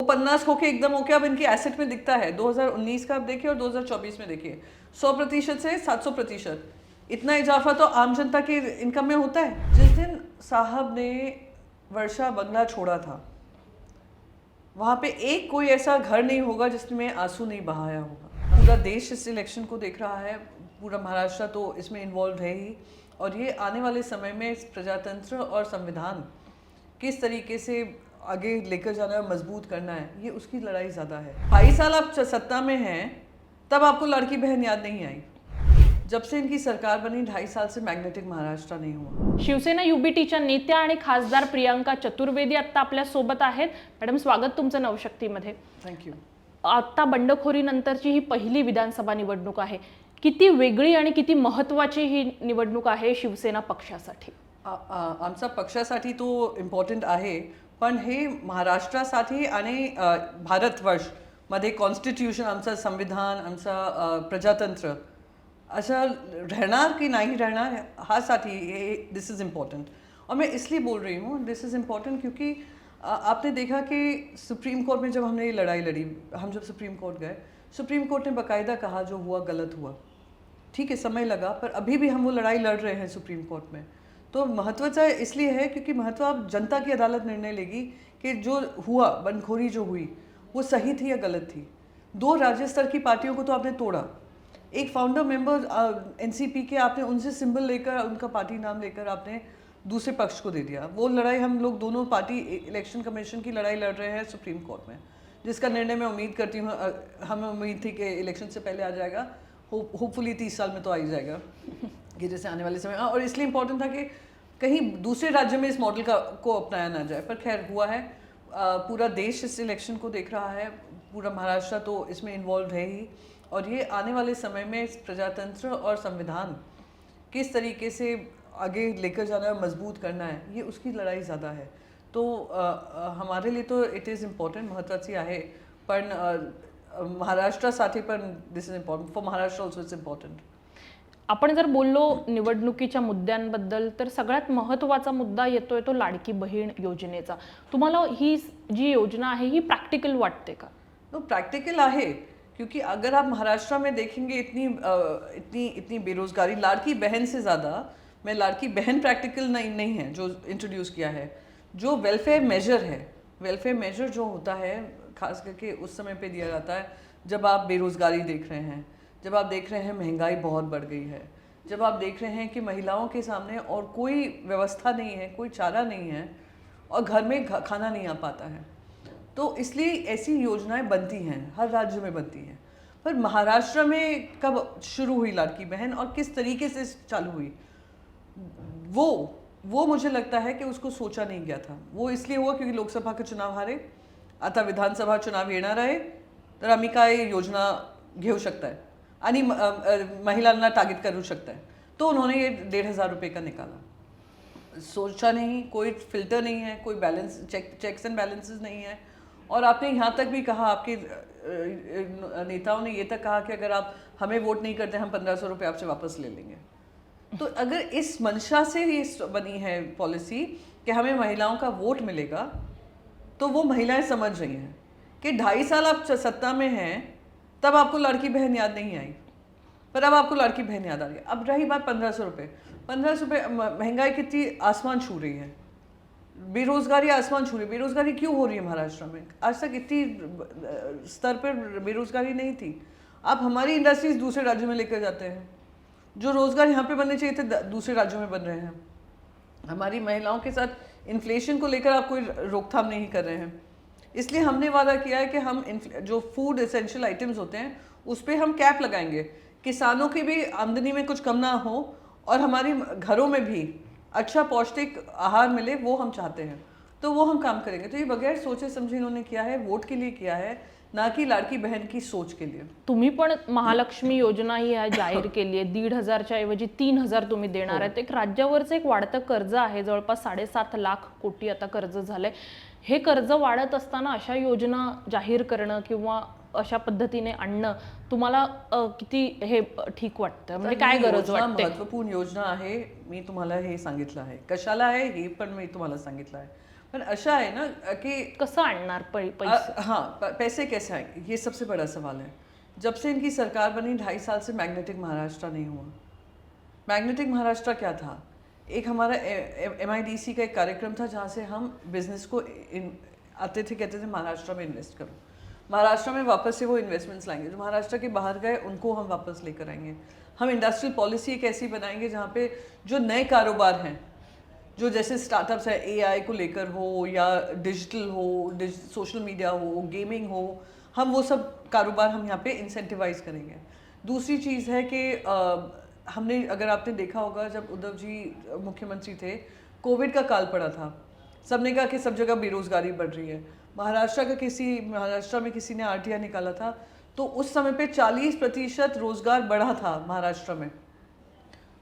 50 होके एकदम होके अब इनकी एसेट में दिखता है। 2019 का आप देखिए और 2024 में देखिए 100% से 700%, इतना इजाफा तो आम जनता की इनकम में होता है। जिस दिन साहब ने वर्षा बंगला छोड़ा था, वहाँ पे एक कोई ऐसा घर नहीं होगा जिसमें आंसू नहीं बहाया होगा। पूरा देश इस इलेक्शन को देख रहा है, पूरा महाराष्ट्र तो इसमें इन्वॉल्व है ही, और ये आने वाले समय में इस प्रजातंत्र और संविधान किस तरीके से आगे लेकर जाना है, मजबूत करना है, ये उसकी लड़ाई ज़्यादा है। 22 साल आप सत्ता में हैं, तब आपको लड़की बहन याद नहीं आई। जब से इनकी सरकार बनी 2.5 साल से मॅग्नेटिक महाराष्ट्र नहीं हुआ। शिवसेना युबीटीच्या नेत्या आणि खासदार प्रियांका चतुर्वेदी आता आपल्या सोबत आहेत। मॅडम, स्वागत तुमचं नवशक्तीमध्ये। थँक्यू। आता बंडखोरी नंतरची ही पहिली विधानसभा निवडणूक आहे। किती वेगळी आणि किती महत्त्वाची ही निवडणूक आहे शिवसेना पक्षासाठी? आमचा पक्षासाठी तो इम्पॉर्टंट आहे, पण हे महाराष्ट्रासाठी आणि भारतवर्ष मध्ये कॉन्स्टिट्यूशन, आमचं संविधान, आमचा प्रजातंत्र असं रहणार कि नहीं रहणार, हाँ साठी ये दिस इज़ इम्पॉर्टेंट। और मैं इसलिए बोल रही हूँ दिस इज़ इम्पॉर्टेंट क्योंकि आपने देखा कि सुप्रीम कोर्ट में जब हमने ये लड़ाई लड़ी, हम जब सुप्रीम कोर्ट गए, सुप्रीम कोर्ट ने बाकायदा कहा जो हुआ गलत हुआ। ठीक है, समय लगा, पर अभी भी हम वो लड़ाई लड़ रहे हैं सुप्रीम कोर्ट में। तो महत्वचा इसलिए है क्योंकि महत्व अब जनता की अदालत निर्णय लेगी कि जो हुआ, बंडखोरी जो हुई, वो सही थी या गलत थी। 2 राज्य स्तर की पार्टियों को तो आपने तोड़ा, एक फाउंडर मेंबर एनसीपी के आपने उनसे सिंबल लेकर, उनका पार्टी नाम लेकर आपने दूसरे पक्ष को दे दिया। वो लड़ाई हम लोग दोनों पार्टी इलेक्शन कमीशन की लड़ाई लड़ रहे हैं सुप्रीम कोर्ट में, जिसका निर्णय मैं उम्मीद करती हूँ, हमें उम्मीद थी कि इलेक्शन से पहले आ जाएगा, होपफुली 30 साल में तो आ ही जाएगा कि जैसे आने वाले समय। और इसलिए इम्पोर्टेंट था कि कहीं दूसरे राज्य में इस मॉडल को अपनाया ना जाए, पर खैर हुआ है। पूरा देश इस इलेक्शन को देख रहा है, पूरा महाराष्ट्र तो इसमें इन्वॉल्व है ही, और ये आने वाले समय में इस प्रजातंत्र और संविधान किस तरीके से आगे लेकर जाना है, मजबूत करना है, ये उसकी लड़ाई ज़्यादा है। तो हमारे लिए तो इट इज़ इम्पॉर्टंट, महत्त्वाची आहे, पण महाराष्ट्रासाठी पण this is important, for Maharashtra also it's important. आपण जर बोललो निवडणुकीच्या मुद्द्यांबद्दल, तर सगळ्यात महत्त्वाचा मुद्दा येतोय तो लाडकी बहीण योजनेचा। तुम्हाला ही जी योजना आहे ही प्रॅक्टिकल वाटते का? तो प्रैक्टिकल है, क्योंकि अगर आप महाराष्ट्र में देखेंगे इतनी बेरोजगारी, लाड़की बहन से ज़्यादा, मैं लाड़की बहन प्रैक्टिकल नहीं है जो इंट्रोड्यूस किया है। जो वेलफेयर मेजर है, वेलफेयर मेजर जो होता है खास करके उस समय पे दिया जाता है जब आप बेरोजगारी देख रहे हैं, जब आप देख रहे हैं महंगाई बहुत बढ़ गई है, जब आप देख रहे हैं कि महिलाओं के सामने और कोई व्यवस्था नहीं है, कोई चारा नहीं है, और घर में खाना नहीं आ पाता है। तो इसलिए ऐसी योजनाएं बनती हैं, हर राज्य में बनती हैं। पर महाराष्ट्र में कब शुरू हुई लाड़की बहन और किस तरीके से चालू हुई, वो मुझे लगता है कि उसको सोचा नहीं गया था। वो इसलिए हुआ क्योंकि लोकसभा के चुनाव हारे, आता विधानसभा चुनाव येणार आहे, तर आम्ही काय योजना घेऊ शकताय आणि महिलांना टार्गेट करू शकताय, तो उन्होंने ये 1,500 रुपये का निकाला। सोचा नहीं, कोई फिल्टर नहीं है, कोई बैलेंस चेक्स एंड बैलेंसेस नहीं है। और आपने यहाँ तक भी कहा, आपके नेताओं ने ये तक कहा कि अगर आप हमें वोट नहीं करते, हम 1,500 रुपये आपसे वापस ले लेंगे। तो अगर इस मंशा से ये बनी है पॉलिसी कि हमें महिलाओं का वोट मिलेगा, तो वो महिलाएं समझ रही हैं कि 2.5 साल आप सत्ता में हैं, तब आपको लड़की बहन याद नहीं आई, पर अब आपको लड़की बहन याद आ रही है। अब रही बात 1,500 रुपये, 1,500 रुपये, महंगाई कितनी आसमान छू रही है, बेरोजगारी आसमान छू रही है। बेरोजगारी क्यों हो रही है महाराष्ट्र में? आज तक इतनी स्तर पर बेरोजगारी नहीं थी। आप हमारी इंडस्ट्रीज दूसरे राज्यों में लेकर जाते हैं, जो रोजगार यहाँ पे बनने चाहिए थे दूसरे राज्यों में बन रहे हैं। हमारी महिलाओं के साथ इन्फ्लेशन को लेकर आप कोई रोकथाम नहीं कर रहे हैं। इसलिए हमने वादा किया है कि हम जो फूड एसेंशियल आइटम्स होते हैं उस पर हम कैप लगाएंगे, किसानों की भी आमदनी में कुछ कम ना हो, और हमारी घरों में भी अच्छा पौष्टिक आहार मिले, वो हम चाहते हैं। तो वो हम काम करेंगे। तो ये बगैर सोचे समझे इन्होंने किया है, वोट के लिए किया है, ना कि लाड़की बहन की सोच के लिए। तुम्ही पण महालक्ष्मी योजना ही आहे जाहीर केली आहे, 1,500च्या ऐवजी 3,000 तुम्ही देणार आहेत। एक राज्यावरचं एक वाढतं कर्ज आहे, जवळपास 7.5 लाख कोटी आता कर्ज झालंय। हे कर्ज वाढत असताना अशा योजना जाहीर करणं किंवा अशा पद्धतीने आणणं तुम्हाला किती हे ठीक वाटतं? म्हणजे काय गरज वाटते? महत्त्वपूर्ण योजना आहे, मी तुम्हाला हे सांगितलं आहे, कशाला आहे हे पण मी तुम्हाला सांगितलं आहे। पण अशा आहे ना की कसं आणणार पैसे? हाँ पैसे कैसे आएंगे, ये सबसे बड़ा सवाल है। जब से इनकी सरकार बनी 2.5 साल से मैग्नेटिक महाराष्ट्र नहीं हुआ। मैग्नेटिक महाराष्ट्र क्या था? एक हमारा MIDC का एक कार्यक्रम था जहाँ से हम बिजनेस को आते थे, कहते थे महाराष्ट्र में इन्वेस्ट करो, महाराष्ट्र में वापस से वो इन्वेस्टमेंट्स लाएंगे, जो महाराष्ट्र के बाहर गए उनको हम वापस लेकर आएंगे। हम इंडस्ट्रियल पॉलिसी एक ऐसी बनाएंगे जहाँ पे जो नए कारोबार हैं, जो जैसे स्टार्टअप्स है AI को लेकर हो या डिजिटल हो, सोशल मीडिया हो, गेमिंग हो, हम वो सब कारोबार हम यहाँ पे इंसेंटिवाइज करेंगे। दूसरी चीज़ है कि हमने, अगर आपने देखा होगा, जब उद्धव जी मुख्यमंत्री थे, कोविड का काल पड़ा था, सबने कहा कि सब जगह बेरोजगारी बढ़ रही है। महाराष्ट्र में किसी ने RTI निकाला था, तो उस समय पे 40% रोजगार बढ़ा था महाराष्ट्र में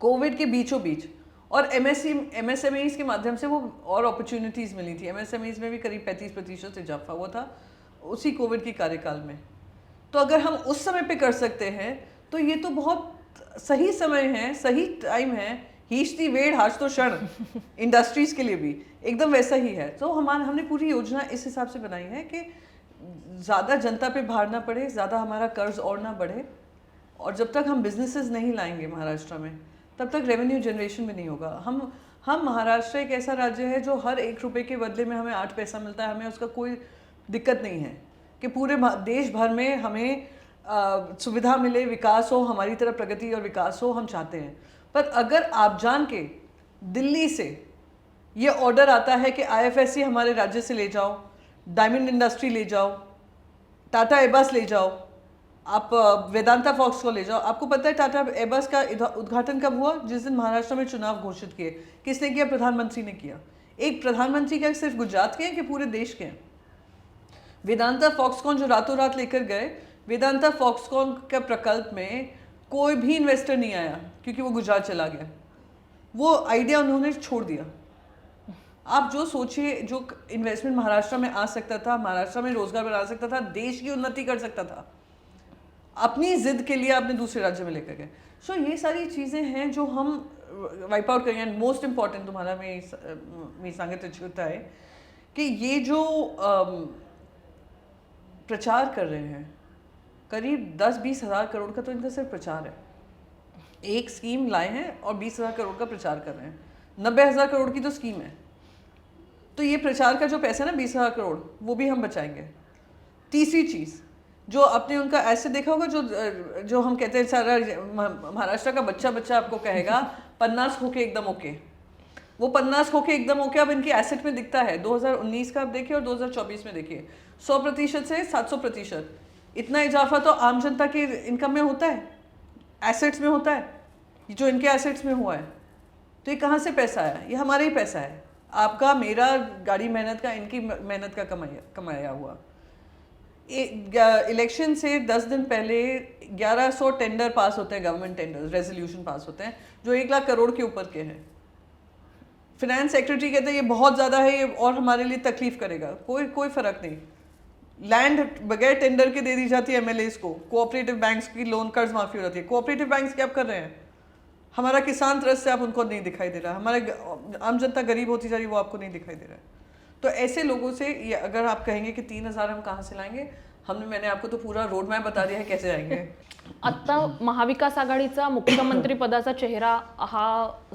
कोविड के बीचों बीच, और MSMEs के माध्यम से वो और अपॉर्चुनिटीज़ मिली थी। MSMEs में भी करीब 35% इजाफा हुआ था उसी कोविड के कार्यकाल में। तो अगर हम उस समय पे कर सकते हैं तो ये तो बहुत सही समय है, सही टाइम है। हीच दी वेड़ हाच तो क्षण इंडस्ट्रीज के लिए भी एकदम वैसा ही है। तो हमने पूरी योजना इस हिसाब से बनाई है कि ज़्यादा जनता पे भार ना पड़े, ज़्यादा हमारा कर्ज और ना बढ़े, और जब तक हम बिजनेसेस नहीं लाएंगे महाराष्ट्र में तब तक रेवेन्यू जनरेशन भी नहीं होगा। हम महाराष्ट्र एक ऐसा राज्य है जो हर 1 रुपये के बदले में हमें 8 पैसा मिलता है, हमें उसका कोई दिक्कत नहीं है कि पूरे देश भर में हमें सुविधा मिले, विकास हो, हमारी तरफ प्रगति और विकास हो, हम चाहते हैं। पर अगर आप जान के दिल्ली से ये ऑर्डर आता है कि IFSC हमारे राज्य से ले जाओ, डायमंड इंडस्ट्री ले जाओ, टाटा एबस ले जाओ, आप वेदांता फॉक्स को ले जाओ। आपको पता है टाटा एबस का उद्घाटन कब हुआ? जिस दिन महाराष्ट्र में चुनाव घोषित किए। किसने किया? प्रधानमंत्री ने किया। एक प्रधानमंत्री क्या सिर्फ गुजरात के हैं कि पूरे देश के हैं? वेदांता फॉक्सकॉन जो रातों रात लेकर गए, वेदांता फॉक्सकॉन का प्रकल्प में कोई भी इन्वेस्टर नहीं आया क्योंकि वो गुजरात चला गया। वो आइडिया उन्होंने छोड़ दिया। आप जो सोचिए, जो इन्वेस्टमेंट महाराष्ट्र में आ सकता था, महाराष्ट्र में रोजगार बना सकता था, देश की उन्नति कर सकता था, अपनी जिद के लिए आपने दूसरे राज्य में लेकर गए। सो ये सारी चीज़ें हैं जो हम वाइप आउट करेंगे। एंड मोस्ट इम्पॉर्टंट तुम्हारा मी सांगत इच्छुकता है कि ये जो प्रचार कर रहे हैं, करीब 10-20 हज़ार करोड़ का तो इनका सिर्फ प्रचार है। एक स्कीम लाए हैं और 20 हज़ार करोड़ का प्रचार कर रहे हैं। 90,000 करोड़ की तो स्कीम है। तो ये प्रचार का जो पैसा है ना 20,000 करोड़, वो भी हम बचाएंगे। तीसरी चीज़, जो आपने उनका ऐसे देखा होगा, जो हम कहते हैं सारा महाराष्ट्र का बच्चा आपको कहेगा 50 होके एकदम ओके। वो 50 होके एकदम ओके अब इनकी एसेट में दिखता है। 2019 का आप देखिए और 2024 में देखिए, 100% से 700%। इतना इजाफा तो आम जनता के इनकम में होता है, एसेट्स में होता है, जो इनके एसेट्स में हुआ है। तो ये कहाँ से पैसा आया? ये हमारा ही पैसा है, आपका, मेरा, गाड़ी मेहनत का, इनकी मेहनत का कमाया हुआ। इलेक्शन से 10 दिन पहले 1100 टेंडर पास होते हैं, गवर्नमेंट टेंडर रेजोल्यूशन पास होते हैं जो 1 लाख करोड़ के ऊपर के हैं। फिनेंस सेक्रेटरी कहते हैं ये बहुत ज़्यादा है, ये और हमारे लिए तकलीफ करेगा। कोई फ़र्क नहीं। लैंड बगैर टेंडर के दे दी जाती है MLAs को। कोऑपरेटिव बैंक्स की लोन कर्ज माफ़ी हो जाती है। कोऑपरेटिव बैंक्स क्या आप कर रहे हैं? हमारा किसान त्रस्त से आप उनको नहीं दिखाई दे रहा, हमारे आम जनता गरीब होती जा रही, वो आपको नहीं दिखाई दे रहा है। तो ऐसे लोगों से ये अगर आप कहेंगे कि 3,000 हम कहाँ से लाएंगे, मैंने आपको तो पूरा रोड मैप बता दिया है कैसे आएंगे। आता महाविकास आघाडीचा मुख्यमंत्री पदाचा चेहरा हा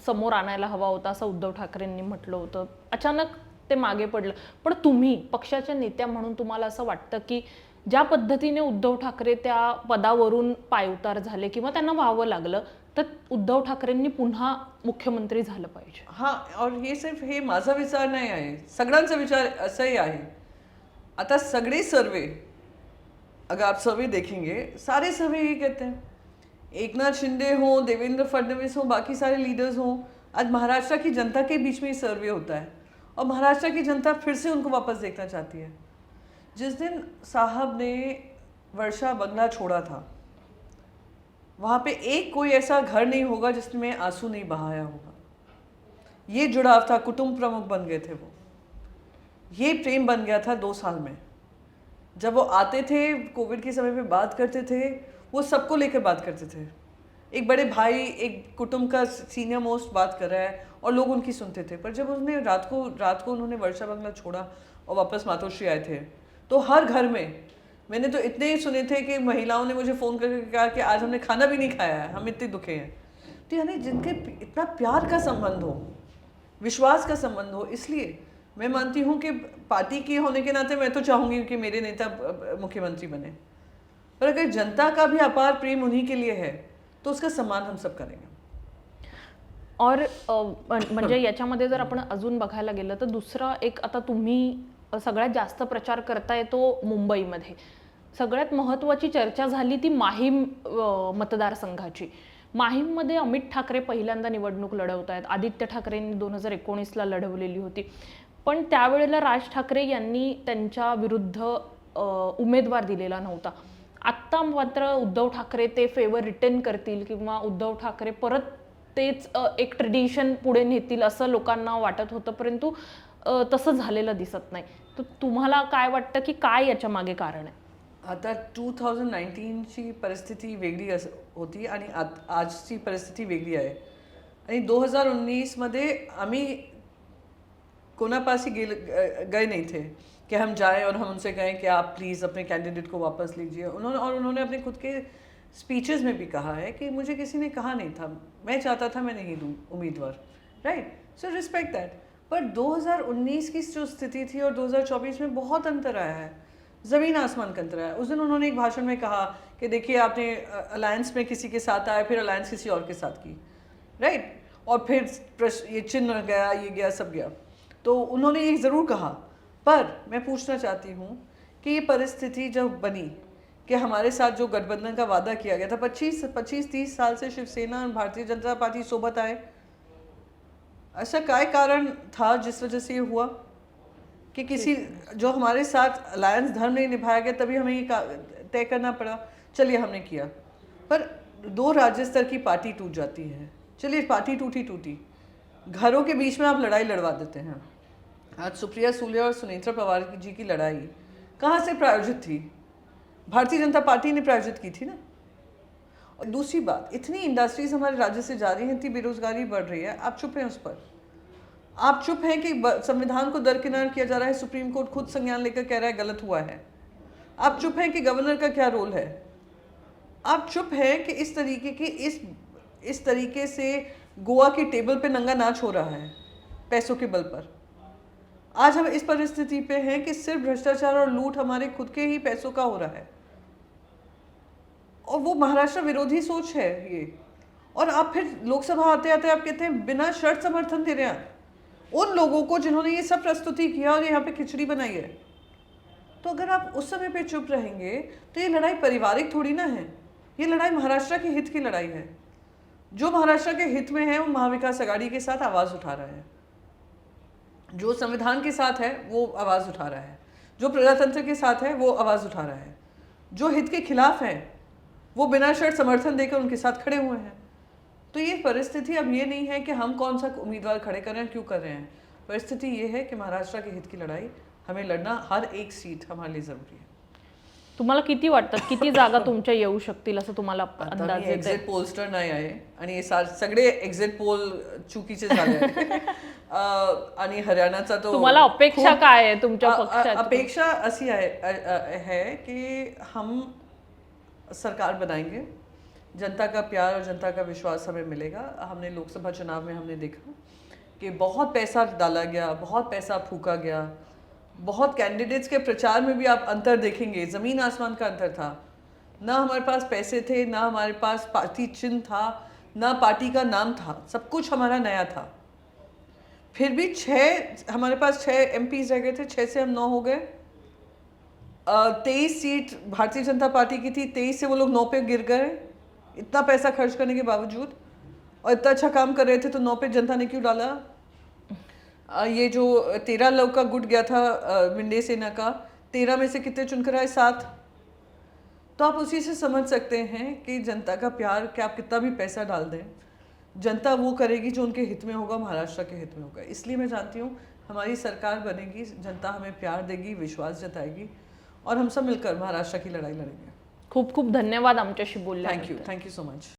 समोर आणायला हवा होता असं उद्धव ठाकरेंनी म्हटलं होतं। अचानक ते मागे पडलं। पण तुम्ही पक्षाच्या नेत्या म्हणून तुम्हाला असं वाटतं की ज्या पद्धतीने उद्धव ठाकरे त्या पदावरून पायउतार झाले किंवा त्यांना व्हावं लागलं, तर उद्धव ठाकरेंनी पुन्हा मुख्यमंत्री झालं पाहिजे? हाँ, और हे सिर्फ हे माझा विचार नाही आहे, सगळ्यांचा विचार असाही आहे। आता सगळे सर्वे, अगर आप सर्वे देखेंगे, सारे सर्वे ये कहते हैं, एकनाथ शिंदे हो, देवेंद्र फडणवीस हो, बाकी सारे लीडर्स हो, आज महाराष्ट्र की जनता के बीच में ये सर्वे होता है और महाराष्ट्र की जनता फिर से उनको वापस देखना चाहती है। जिस दिन साहब ने वर्षा बंगला छोड़ा था, वहाँ पे एक कोई ऐसा घर नहीं होगा जिसमें आंसू नहीं बहाया होगा। ये जुड़ाव था, कुटुंब प्रमुख बन गए थे वो, ये प्रेम बन गया था 2 साल में। जब वो आते थे, कोविड के समय पे बात करते थे, वो सबको लेकर बात करते थे। एक बड़े भाई एक कुटुंब का सीनियर मोस्ट बात कर रहा है और लोग उनकी सुनते थे, पर जब उसने रात को उन्होंने वर्षा बंगला छोड़ा और वापस मातोश्री आए थे, तो हर घर में मैंने तो इतने ही सुने थे कि महिलाओं ने मुझे फ़ोन करके कहा कि आज हमने खाना भी नहीं खाया है, हम इतने दुखे हैं। तो यानी जिनके इतना प्यार का संबंध हो, विश्वास का संबंध हो, इसलिए मैं मानती हूँ कि पार्टी की होने के नाते मैं तो चाहूँगी कि मेरे नेता मुख्यमंत्री बने, पर अगर जनता का भी अपार प्रेम उन्हीं के लिए है तो उसका सम्मान हम सब करेंगे. और म्हणजे याच्यामध्ये जर आपण अजून बघायला गेलं तर दुसरा एक, आता तुम्ही सगळ्यात जास्त प्रचार करताय तो मुंबईमध्ये, सगळ्यात महत्त्वाची चर्चा झाली ती माहीम मतदारसंघाची. माहीममध्ये अमित ठाकरे पहिल्यांदा निवडणूक लढवत आहेत. आदित्य ठाकरेंनी 2019ला लढवलेली होती, पण त्यावेळेला राज ठाकरे यांनी त्यांच्या विरुद्ध उमेदवार दिलेला नव्हता. आत्ता मात्र उद्धव ठाकरे ते फेवर रिटर्न करतील किंवा उद्धव ठाकरे परत तेच एक ट्रेडिशन पुढे नेतील असं लोकांना वाटत होतं, परंतु तसं झालेलं दिसत नाही. तर तुम्हाला काय वाटतं की काय याच्या मागे कारण आहे? आता 2019ची परिस्थिती वेगळी होती आणि आजची परिस्थिती वेगळी आहे. आणि 2019मध्ये आम्ही कोणापासी गए नहीं थे कि हम जाएं और हम उनसे कहें कि आप प्लीज़ अपने कैंडिडेट को वापस लीजिए. उन्होंने अपने खुद के स्पीचेस में भी कहा है कि मुझे किसी ने कहा नहीं था, मैं चाहता था मैं नहीं दूँ उम्मीदवार, राइट. So respect that. पर 2019 की जो स्थिति थी और 2024 में बहुत अंतर आया है, ज़मीन आसमान का अंतर आया. उस दिन उन्होंने एक भाषण में कहा कि देखिए आपने अलायंस में किसी के साथ आए, फिर अलायंस किसी और के साथ की, राइट. और फिर ये चिन्ह गया, ये गया, सब गया. तो उन्होंने ये ज़रूर कहा, पर मैं पूछना चाहती हूँ कि ये परिस्थिति जब बनी कि हमारे साथ जो गठबंधन का वादा किया गया था, 25-30 साल से शिवसेना और भारतीय जनता पार्टी सोबत आए, ऐसा क्या कारण था जिस वजह से ये हुआ कि किसी जो हमारे साथ अलायंस धर्म नहीं निभाया गया, तभी हमें ये तय करना पड़ा. चलिए हमने किया, पर 2 राज्य स्तर की पार्टी टूट जाती है. चलिए पार्टी टूटी, घरों के बीच में आप लड़ाई लड़वा देते हैं. आज सुप्रिया सुले और सुनेत्रा पवार जी की लड़ाई कहाँ से प्रायोजित थी? भारतीय जनता पार्टी ने प्रायोजित की थी ना. और दूसरी बात, इतनी इंडस्ट्रीज हमारे राज्य से जा रही हैं, इतनी बेरोजगारी बढ़ रही है, आप चुप हैं उस पर. आप चुप हैं कि संविधान को दरकिनार किया जा रहा है, सुप्रीम कोर्ट खुद संज्ञान लेकर कह रहा है गलत हुआ है. आप चुप हैं कि गवर्नर का क्या रोल है. आप चुप हैं कि इस तरीके से गोवा की टेबल पे नंगा नाच हो रहा है पैसों के बल पर. आज हम इस परिस्थिति पे हैं कि सिर्फ भ्रष्टाचार और लूट हमारे खुद के ही पैसों का हो रहा है, और वो महाराष्ट्र विरोधी सोच है ये. और आप फिर लोकसभा आते आते आप कहते हैं बिना शर्त समर्थन दे रहे हैं उन लोगों को जिन्होंने ये सब प्रस्तुति किया और यहाँ पे खिचड़ी बनाई है. तो अगर आप उस समय पे चुप रहेंगे तो ये लड़ाई पारिवारिक थोड़ी ना है, ये लड़ाई महाराष्ट्र के हित की लड़ाई है. जो महाराष्ट्र के हित में है वो महाविकास आघाड़ी के साथ आवाज़ उठा रहा है, जो संविधान के साथ है वो आवाज़ उठा रहा है, जो प्रजातंत्र के साथ है वो आवाज़ उठा रहा है, जो हित के खिलाफ है वो बिना शर्त समर्थन देकर उनके साथ खड़े हुए हैं. तो ये परिस्थिति अब ये नहीं है कि हम कौन सा उम्मीदवार खड़े कर रहे हैं, क्यों कर रहे हैं. परिस्थिति ये है कि महाराष्ट्र के हित की लड़ाई हमें लड़ना, हर एक सीट हमारे लिए ज़रूरी है. तुम्हाला किती वाटतं किती जागा तुमच्या येऊ शकतील असं तुम्हाला अंदाज येतोय? एक्झिट पोल्स तर नाही आहे आणि हे सगळे एक्झिट पोल चुकीचे झाले आहेत. आणि हरियाणाचा तो तुम्हाला अपेक्षा काय आहे तुमच्या पक्षात? अपेक्षा अशी है कि हम सरकार बनाएंगे, जनता का प्यार और जनता का विश्वास हमें मिलेगा. हमने लोकसभा चुनाव में हमने देखा कि बहुत पैसा डाला गया, बहुत पैसा फूका गया, बहुत कैंडिडेट्स के प्रचार में भी आप अंतर देखेंगे, ज़मीन आसमान का अंतर था. ना हमारे पास पैसे थे, ना हमारे पास पार्टी चिन्ह था, ना पार्टी का नाम था, सब कुछ हमारा नया था. फिर भी हमारे पास 6 MPs रह गए थे, 6 से हम 9 हो गए. 23 सीट भारतीय जनता पार्टी की थी, 23 से वो लोग 9 पे गिर गए. इतना पैसा खर्च करने के बावजूद, और इतना अच्छा काम कर रहे थे, तो 9 पे जनता ने क्यों डाला? ये जो 13 लोग का गुट गया था मिंडे सेना का, 13 में से कितने चुनकर आए? 7. तो आप उसी से समझ सकते हैं कि जनता का प्यार, कि आप कितना भी पैसा डाल दें, जनता वो करेगी जो उनके हित में होगा, महाराष्ट्र के हित में होगा. इसलिए मैं जानती हूँ हमारी सरकार बनेगी, जनता हमें प्यार देगी, विश्वास जताएगी, और हम सब मिलकर महाराष्ट्र की लड़ाई लड़ेंगे. खूप खूप धन्यवाद आमच्याशी बोलल्याबद्दल. Thank you so much.